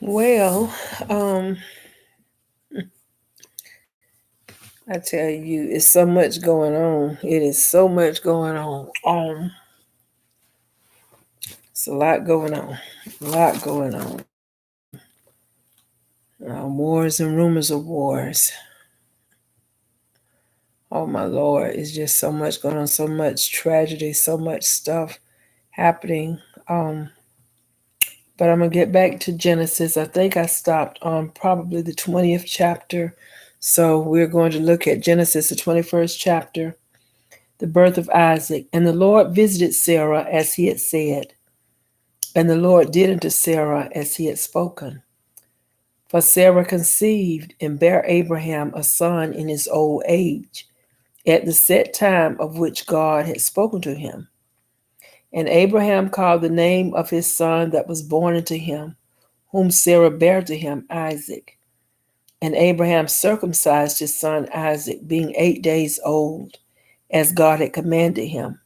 Well, um, I tell you, it's so much going on. It is so much going on. It's a lot going on. A lot going on. Wars and rumors of wars. Oh my Lord, it's just so much going on. So much tragedy. So much stuff happening. Um, but I'm gonna get back to Genesis. I think I stopped on probably the 20th chapter. So we're going to look at Genesis, the 21st chapter, the birth of Isaac. And the Lord visited Sarah as he had said, and the Lord did unto Sarah as he had spoken. For Sarah conceived and bare Abraham a son in his old age, at the set time of which God had spoken to him. And Abraham called the name of his son that was born unto him, whom Sarah bare to him, Isaac. And Abraham circumcised his son Isaac, being 8 days old, as God had commanded him.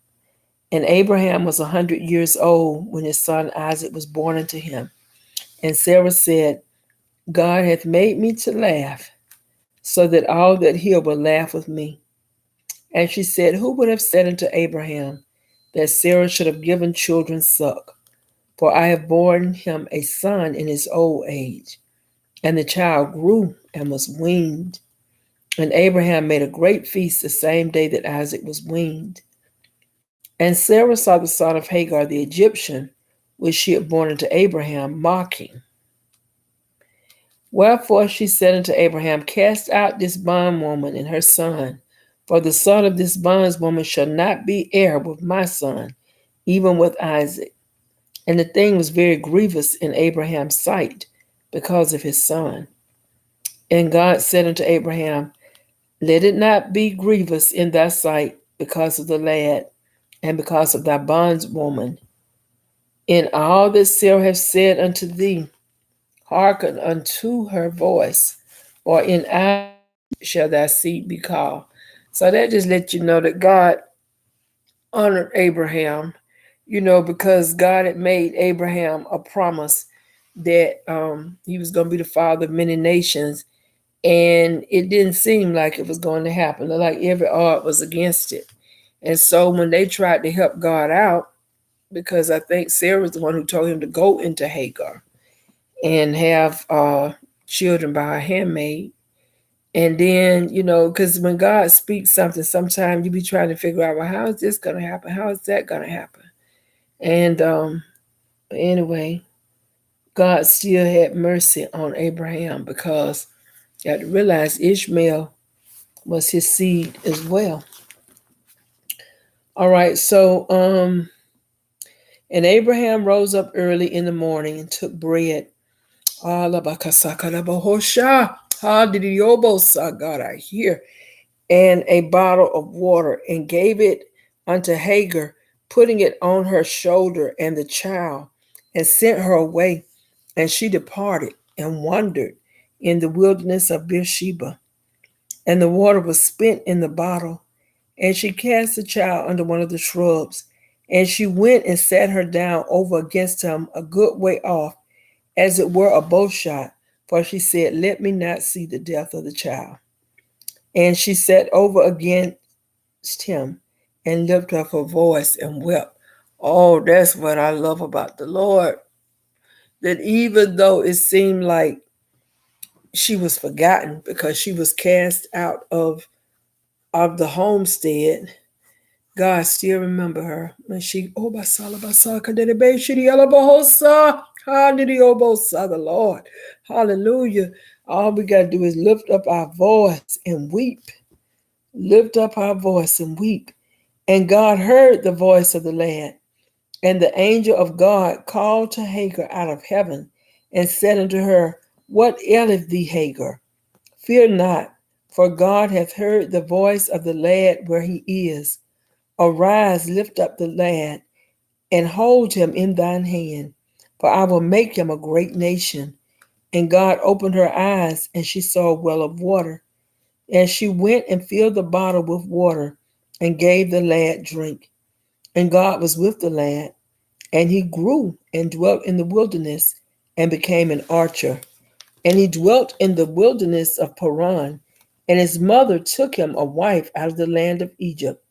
And Abraham was 100 years old when his son Isaac was born unto him. And Sarah said, God hath made me to laugh, so that all that hear will laugh with me. And she said, who would have said unto Abraham that Sarah should have given children suck? For I have borne him a son in his old age. And the child grew and was weaned. And Abraham made a great feast the same day that Isaac was weaned. And Sarah saw the son of Hagar the Egyptian, which she had born unto Abraham, mocking. Wherefore she said unto Abraham, cast out this bondwoman and her son, for the son of this bondwoman shall not be heir with my son, even with Isaac. And the thing was very grievous in Abraham's sight because of his son. And God said unto Abraham, let it not be grievous in thy sight because of the lad, and because of thy bondwoman. In all that Sarah hath said unto thee, hearken unto her voice, or in Isaac shall thy seed be called. So that just lets you know that God honored Abraham, because God had made Abraham a promise that he was going to be the father of many nations. And it didn't seem like it was going to happen. Like every odds was against it. And so when they tried to help God out, because I think Sarah was the one who told him to go into Hagar and have children by her handmaid. And then, because when God speaks something, sometimes you be trying to figure out, well, how is this going to happen? How is that going to happen? And but anyway, God still had mercy on Abraham because you have to realize Ishmael was his seed as well. All right, so and Abraham rose up early in the morning and took bread. God, I hear. And a bottle of water, and gave it unto Hagar, putting it on her shoulder and the child, and sent her away. And she departed and wandered in the wilderness of Beersheba. And the water was spent in the bottle, and she cast the child under one of the shrubs. And she went and sat her down over against him a good way off, as it were a bow shot, for she said, let me not see the death of the child. And she sat over against him and lifted up her voice and wept. Oh, that's what I love about the Lord. That even though it seemed like she was forgotten because she was cast out of the homestead, God still remember her. And she, oh, basala basaka de be shiri alabahosa. Hallelujah, the Lord. Hallelujah. All we got to do is lift up our voice and weep. Lift up our voice and weep. And God heard the voice of the lad. And the angel of God called to Hagar out of heaven and said unto her, what aileth thee, Hagar? Fear not, for God hath heard the voice of the lad where he is. Arise, lift up the lad, and hold him in thine hand, for I will make him a great nation. And God opened her eyes, and she saw a well of water. And she went and filled the bottle with water, and gave the lad drink. And God was with the lad, and he grew and dwelt in the wilderness and became an archer. And he dwelt in the wilderness of Paran, and his mother took him a wife out of the land of Egypt.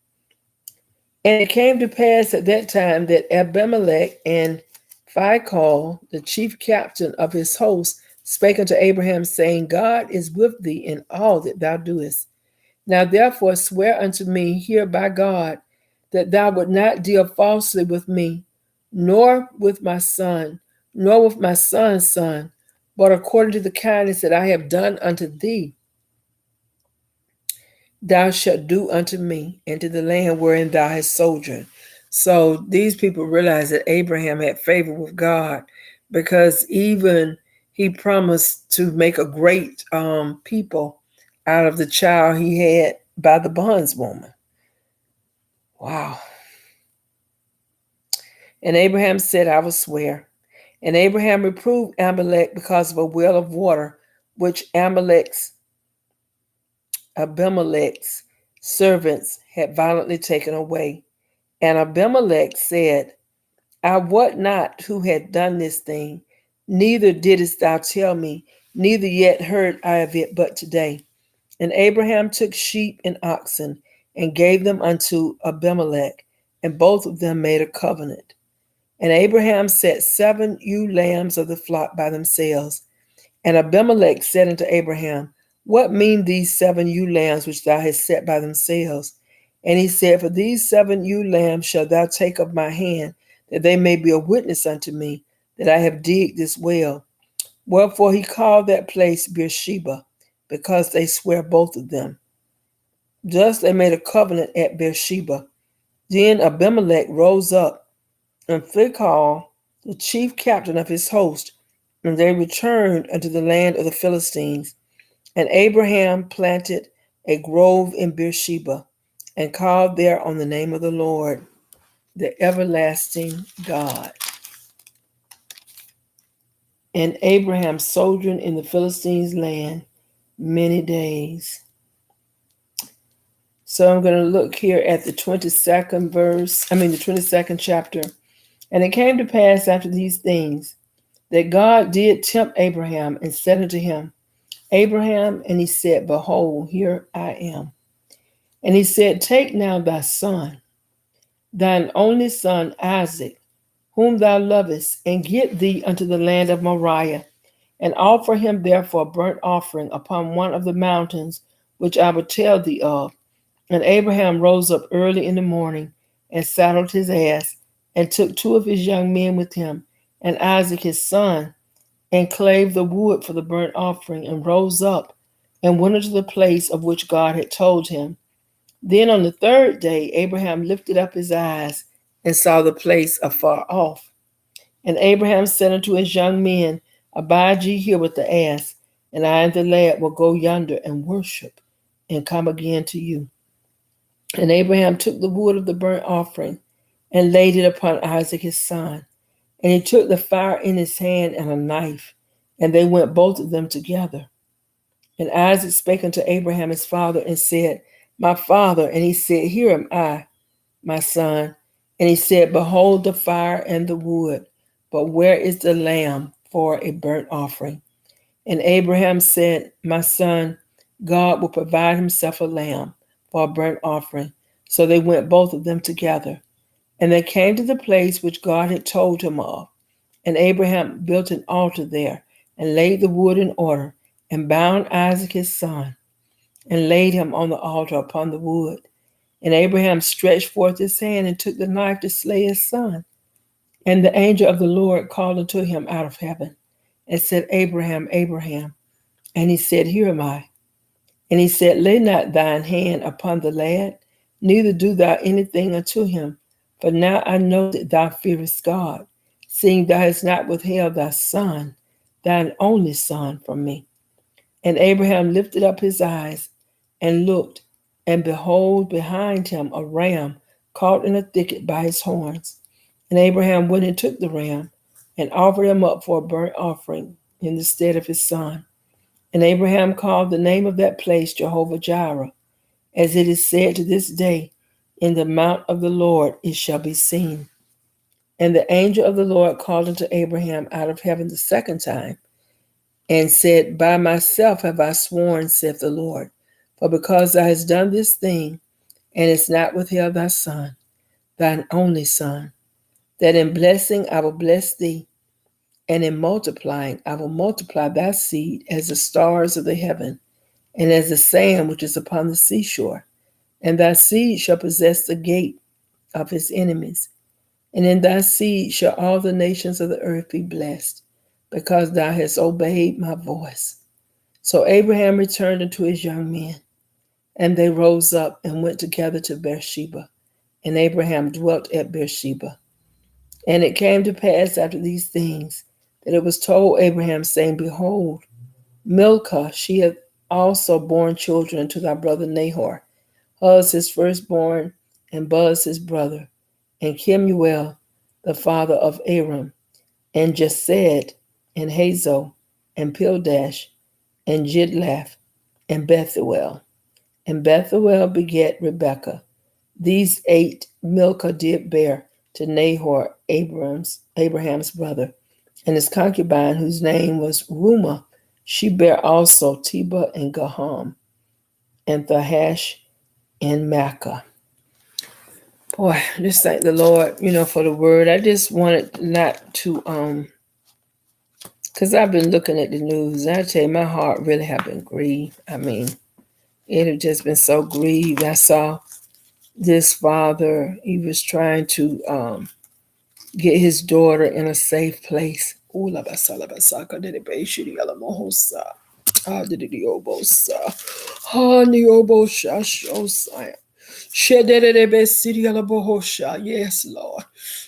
And it came to pass at that time that Abimelech and Phicol, the chief captain of his host, spake unto Abraham, saying, God is with thee in all that thou doest. Now therefore swear unto me here by God, that thou wilt not deal falsely with me, nor with my son, nor with my son's son, but according to the kindness that I have done unto thee, thou shalt do unto me, and to the land wherein thou hast sojourned. So these people realized that Abraham had favor with God, because even he promised to make a great people out of the child he had by the bondswoman. Wow. And Abraham said, I will swear. And Abraham reproved Abimelech because of a well of water, which Abimelech's servants had violently taken away. And Abimelech said, I wot not who had done this thing, neither didst thou tell me, neither yet heard I of it but today. And Abraham took sheep and oxen, and gave them unto Abimelech, and both of them made a covenant. And Abraham set 7 ewe lambs of the flock by themselves. And Abimelech said unto Abraham, What mean these 7 ewe lambs which thou hast set by themselves? And he said, For these 7 ewe lambs shalt thou take of my hand, that they may be a witness unto me, that I have digged this well. Wherefore he called that place Beersheba, because they swear both of them. Thus they made a covenant at Beersheba. Then Abimelech rose up, and Phicol, the chief captain of his host, and they returned unto the land of the Philistines. And Abraham planted a grove in Beersheba, and called there on the name of the Lord, the everlasting God. And Abraham sojourned in the Philistines' land many days. So I'm going to look here at the 22nd chapter. And it came to pass after these things, that God did tempt Abraham, and said unto him, Abraham, and he said, Behold, here I am. And he said, Take now thy son, thine only son Isaac, whom thou lovest, and get thee unto the land of Moriah, and offer him therefore a burnt offering upon one of the mountains which I will tell thee of. And Abraham rose up early in the morning, and saddled his ass, and took 2 of his young men with him, and Isaac his son, and clave the wood for the burnt offering, and rose up, and went into the place of which God had told him. Then on the 3rd day Abraham lifted up his eyes, and saw the place afar off. And Abraham said unto his young men, Abide ye here with the ass, and I and the lad will go yonder and worship, and come again to you. And Abraham took the wood of the burnt offering, and laid it upon Isaac his son. And he took the fire in his hand and a knife, and they went both of them together. And Isaac spake unto Abraham his father, and said, My father. And he said, Here am I, my son. And he said, Behold the fire and the wood, but where is the lamb for a burnt offering? And Abraham said, My son, God will provide himself a lamb for a burnt offering. So they went both of them together. And they came to the place which God had told him of. And Abraham built an altar there, and laid the wood in order, and bound Isaac his son, and laid him on the altar upon the wood. And Abraham stretched forth his hand, and took the knife to slay his son. And the angel of the Lord called unto him out of heaven, and said, Abraham, Abraham. And he said, Here am I. And he said, Lay not thine hand upon the lad, neither do thou anything unto him. For now I know that thou fearest God, seeing thou hast not withheld thy son, thine only son, from me. And Abraham lifted up his eyes, and looked, and behold, behind him a ram caught in a thicket by his horns. And Abraham went and took the ram, and offered him up for a burnt offering in the stead of his son. And Abraham called the name of that place Jehovah-Jireh, as it is said to this day, In the mount of the Lord it shall be seen. And the angel of the Lord called unto Abraham out of heaven the second time, and said, By myself have I sworn, saith the Lord, for because thou hast done this thing, and hast not withheld thy son, thine only son, that in blessing I will bless thee, and in multiplying I will multiply thy seed as the stars of the heaven, and as the sand which is upon the seashore. And thy seed shall possess the gate of his enemies. And in thy seed shall all the nations of the earth be blessed, because thou hast obeyed my voice. So Abraham returned unto his young men, and they rose up and went together to Beersheba. And Abraham dwelt at Beersheba. And it came to pass after these things that it was told Abraham, saying, Behold, Milcah, she hath also borne children to thy brother Nahor, Huz his firstborn, and Buz his brother, and Kemuel, the father of Aram, and Jesed, and Hazo, and Pildash, and Jidlaph, and Bethuel. And Bethuel begat Rebekah. These 8 Milcah did bear to Nahor, Abraham's brother, and his concubine, whose name was Reumah. She bare also Tebah and Gaham, and Thahash and Makkah. Boy, just thank the Lord, for the word. I just wanted not to, because I've been looking at the news, and I tell you, my heart really have been grieved. I mean, it had just been so grieved. I saw this father, he was trying to get his daughter in a safe place. Shederebe City Alabohosha, yes, Lord.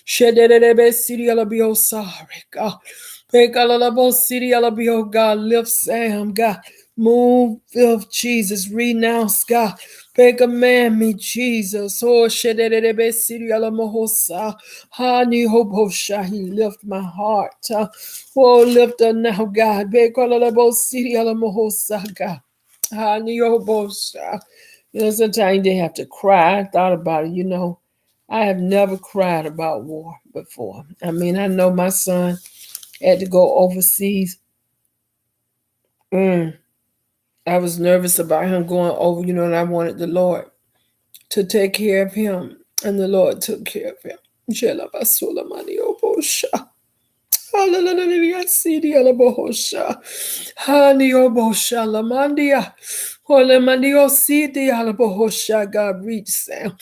Shederebe City Alabiosari, God. Pekalabo City Alabio, God. Lift Sam, God. Move of Jesus. Renounce, God. Command me, Jesus. Oh, Shederebe City Alamohosa. Hani Hobosha, he lift my heart. Oh, lift her now, God. Pekalabo City Alamohosa, God. Hani Hobosha. Sometimes they have to cry. I thought about it. I have never cried about war before. I mean, I know my son had to go overseas. I was nervous about him going over, and I wanted the Lord to take care of him. And the Lord took care of him. Hallelujah, Sidi Alabohosha. Haniobosha Lamandia. Holemandio Sidi Alabohosha. God, reach Sam.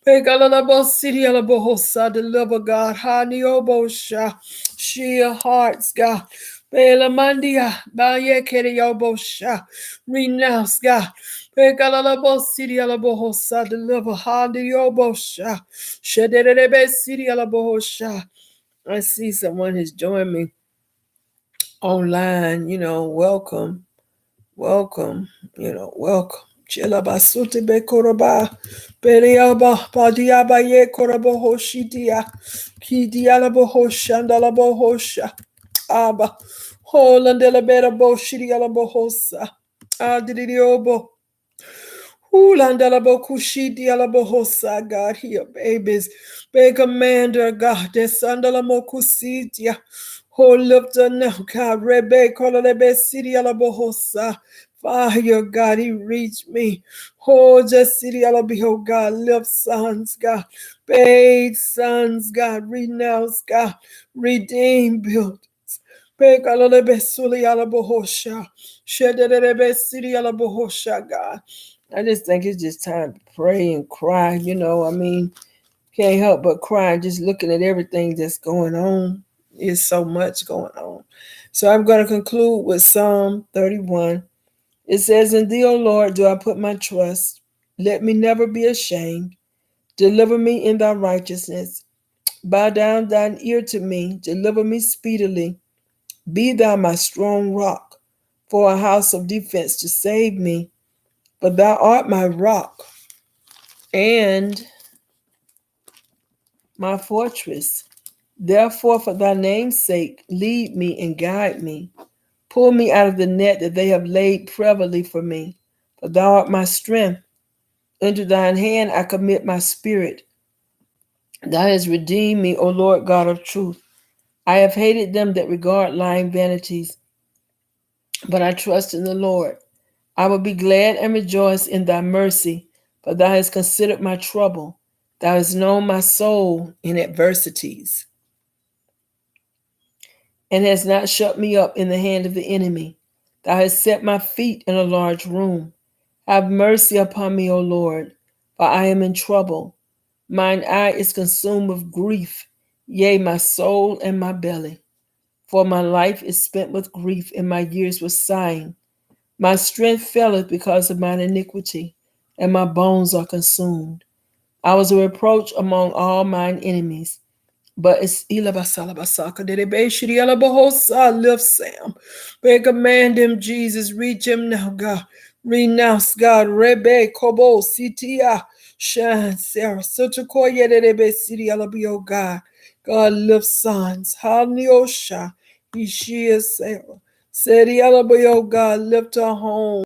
Pegalalabo Sidi Alabohosa. Deliver God. Haniobosha. Sheer hearts, God. Belamandia. Bayekeriobosha. Renounce, God. Pegalalabo Sidi Alabohosa. Deliver. Haniobosha. Shederebe Sidi Alabohosha. I see someone has joined me online, welcome, welcome, welcome. Chilabasute be koraba, periaba, padiaba ye korabo hoshidia, kidialabo hoshandalabo hosha, aba, holandela bera bo shidialabo hosa, adidiobo. God, heal babies. Be commander, God. Desandalamokusitia. Oh, lift her now, God. Rebecca, Lebe City Alabohosa. Fire, God, he reached me. Oh, just City Alabiho, God. Lift sons, God. Bathe sons, God. Renounce, God. Redeem buildings. Pekalebe Suli Alabohosha. Shedebe City Alabohosha, God. I just think it's just time to pray and cry. I mean, can't help but cry just looking at everything that's going on. There's so much going on. So I'm going to conclude with Psalm 31. It says, In thee, O Lord, do I put my trust. Let me never be ashamed. Deliver me in thy righteousness. Bow down thine ear to me. Deliver me speedily. Be thou my strong rock, for a house of defense to save me. For thou art my rock and my fortress. Therefore, for thy name's sake, lead me and guide me. Pull me out of the net that they have laid privily for me. For thou art my strength. Into thine hand I commit my spirit. Thou hast redeemed me, O Lord God of truth. I have hated them that regard lying vanities, but I trust in the Lord. I will be glad and rejoice in thy mercy, for thou hast considered my trouble. Thou hast known my soul in adversities, and hast not shut me up in the hand of the enemy. Thou hast set my feet in a large room. Have mercy upon me, O Lord, for I am in trouble. Mine eye is consumed with grief, yea, my soul and my belly. For my life is spent with grief, and my years with sighing. My strength faileth because of mine iniquity, and my bones are consumed. I was a reproach among all mine enemies. But it's Ilabasalabasaka de Beshri Alabahosa, lift Sam. Beg command him, Jesus, reach him now, God. Renounce God, Rebe Kobo, Sitia, Shine, Sarah, such a koye de Rebe City Alabio, God. God lift sons, Haniosha, Ishia, Sarah. Said Alabio, God, lift her home.